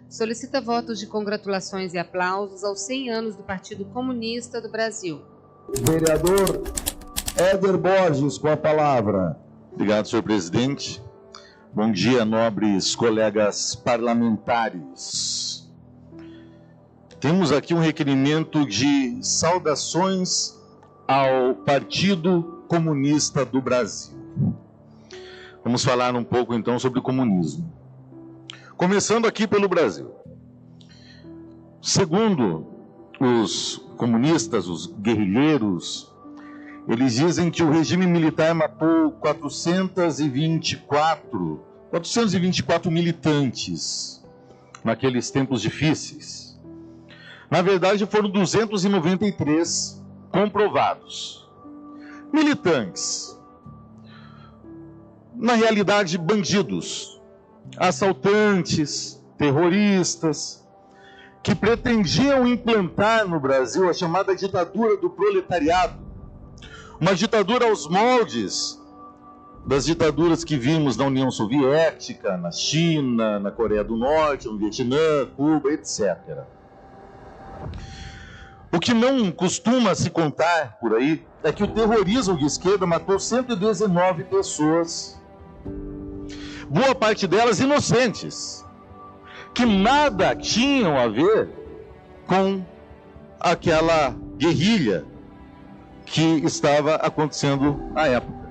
solicita votos de congratulações e aplausos aos 100 anos do Partido Comunista do Brasil. Vereador Éder Borges, com a palavra. Obrigado, senhor presidente. Bom dia, nobres colegas parlamentares. Temos aqui um requerimento de saudações ao Partido Comunista do Brasil. Vamos falar um pouco então sobre o comunismo. Começando aqui pelo Brasil. Segundo os comunistas, os guerrilheiros, eles dizem que o regime militar matou 424 militantes naqueles tempos difíceis. Na verdade, foram 293 comprovados. Militantes. Na realidade, bandidos, assaltantes, terroristas, que pretendiam implantar no Brasil a chamada ditadura do proletariado, uma ditadura aos moldes das ditaduras que vimos na União Soviética, na China, na Coreia do Norte, no Vietnã, Cuba, etc. O que não costuma se contar por aí é que o terrorismo de esquerda matou 119 pessoas, boa parte delas inocentes, que nada tinham a ver com aquela guerrilha que estava acontecendo à época.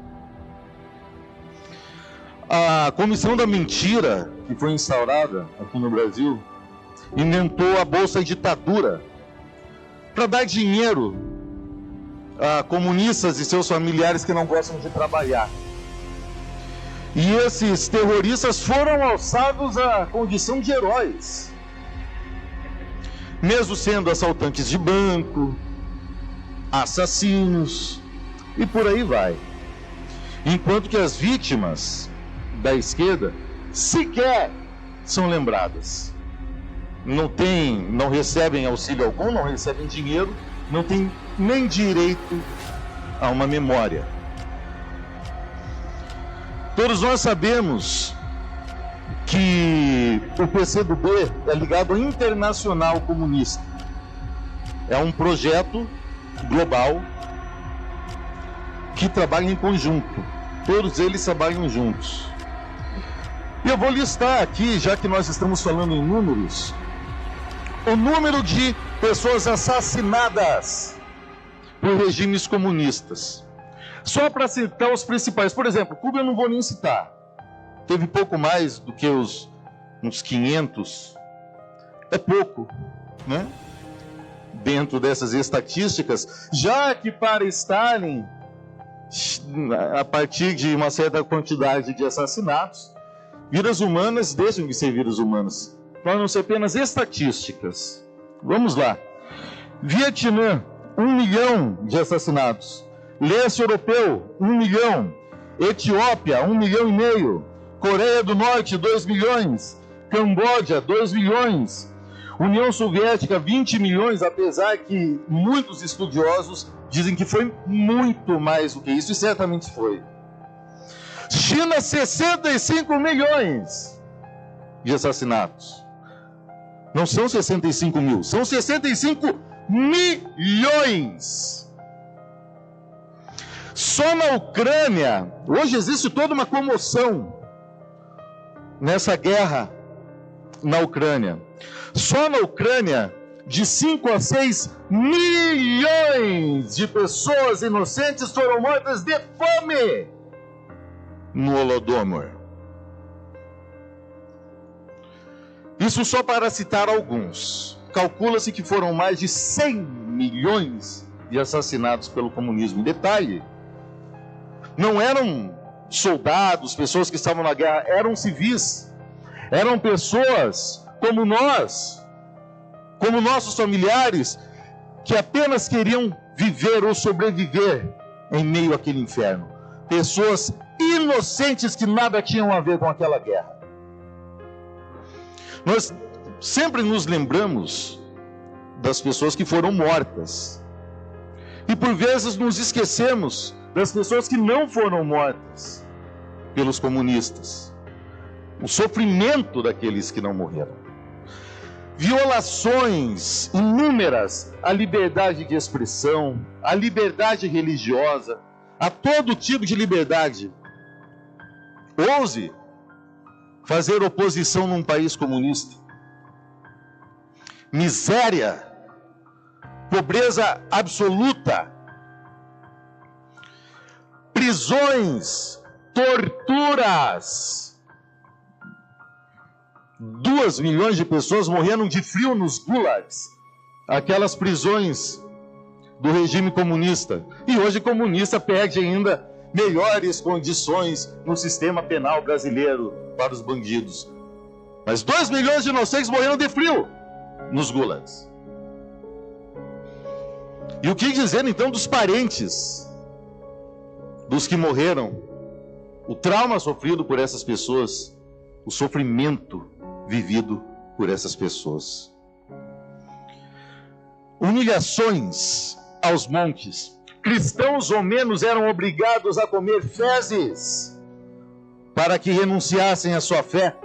A Comissão da Mentira, que foi instaurada aqui no Brasil, inventou a Bolsa Ditadura para dar dinheiro a comunistas e seus familiares que não gostam de trabalhar. E esses terroristas foram alçados à condição de heróis, mesmo sendo assaltantes de banco, assassinos e por aí vai. Enquanto que as vítimas da esquerda sequer são lembradas. Não recebem auxílio algum, não recebem dinheiro, não têm nem direito a uma memória. Todos nós sabemos que o PCdoB é ligado ao Internacional Comunista. É um projeto global que trabalha em conjunto. Todos eles trabalham juntos. E eu vou listar aqui, já que nós estamos falando em números, o número de pessoas assassinadas por regimes comunistas. Só para citar os principais. Por exemplo, Cuba eu não vou nem citar. Teve pouco mais do que uns 500. É pouco, né? Dentro dessas estatísticas, já que para Stalin, a partir de uma certa quantidade de assassinatos, vidas humanas deixam de ser vidas humanas, tornam-se apenas estatísticas. Vamos lá. Vietnã, 1 milhão de assassinados. Leste Europeu, 1 milhão. Etiópia, 1,5 milhão. Coreia do Norte, 2 milhões. Camboja, 2 milhões. União Soviética, 20 milhões, apesar que muitos estudiosos dizem que foi muito mais do que isso, e certamente foi. China, 65 milhões de assassinatos. Não são 65 mil, são 65 milhões. Só na Ucrânia, hoje existe toda uma comoção nessa guerra na Ucrânia. Só na Ucrânia, de 5 a 6 milhões de pessoas inocentes foram mortas de fome no Holodomor. Isso só para citar alguns. Calcula-se que foram mais de 100 milhões de assassinados pelo comunismo. Em detalhe, não eram soldados, pessoas que estavam na guerra, eram civis. Eram pessoas como nós, como nossos familiares, que apenas queriam viver ou sobreviver em meio àquele inferno. Pessoas inocentes que nada tinham a ver com aquela guerra. Nós sempre nos lembramos das pessoas que foram mortas. E por vezes nos esquecemos das pessoas que não foram mortas pelos comunistas. O sofrimento daqueles que não morreram. violações inúmeras à liberdade de expressão, à liberdade religiosa, a todo tipo de liberdade. Ouse fazer oposição num país comunista. Miséria, pobreza absoluta, prisões, torturas. 2 milhões de pessoas morreram de frio nos gulags, aquelas prisões do regime comunista. E hoje comunista pede ainda melhores condições no sistema penal brasileiro para os bandidos. Mas 2 milhões de inocentes morreram de frio nos gulags. E o que dizer então dos parentes dos que morreram? O trauma sofrido por essas pessoas, o sofrimento vivido por essas pessoas. Humilhações aos montes. Cristãos romenos eram obrigados a comer fezes para que renunciassem à sua fé.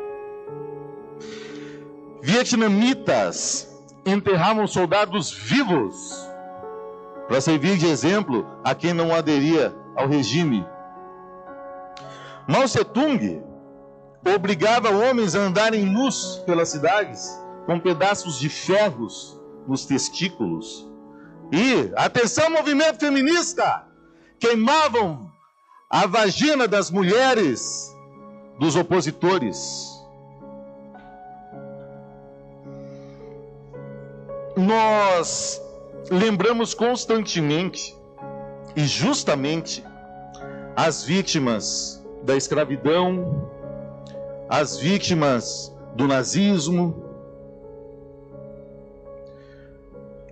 Vietnamitas enterravam soldados vivos para servir de exemplo a quem não aderia ao regime. Mao Tse-tung obrigava homens a andarem nus pelas cidades, com pedaços de ferros nos testículos. E, atenção movimento feminista, queimavam a vagina das mulheres dos opositores. Nós lembramos constantemente e justamente as vítimas da escravidão, as vítimas do nazismo,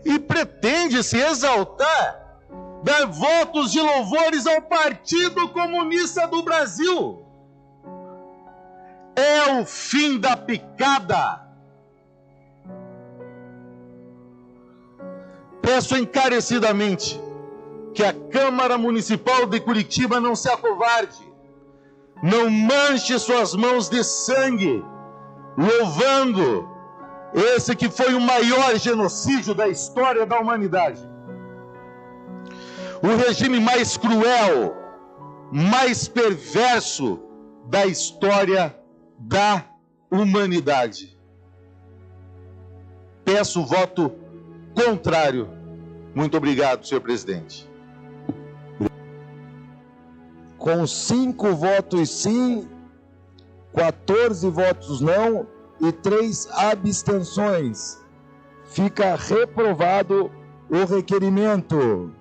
e pretende-se exaltar, dar votos de louvores ao Partido Comunista do Brasil. É o fim da picada. Peço encarecidamente que a Câmara Municipal de Curitiba não se acovarde, não manche suas mãos de sangue, louvando esse que foi o maior genocídio da história da humanidade. O regime mais cruel, mais perverso da história da humanidade. Peço voto contrário. Muito obrigado, senhor presidente. Com 5 votos sim, 14 votos não e 3 abstenções, fica reprovado o requerimento.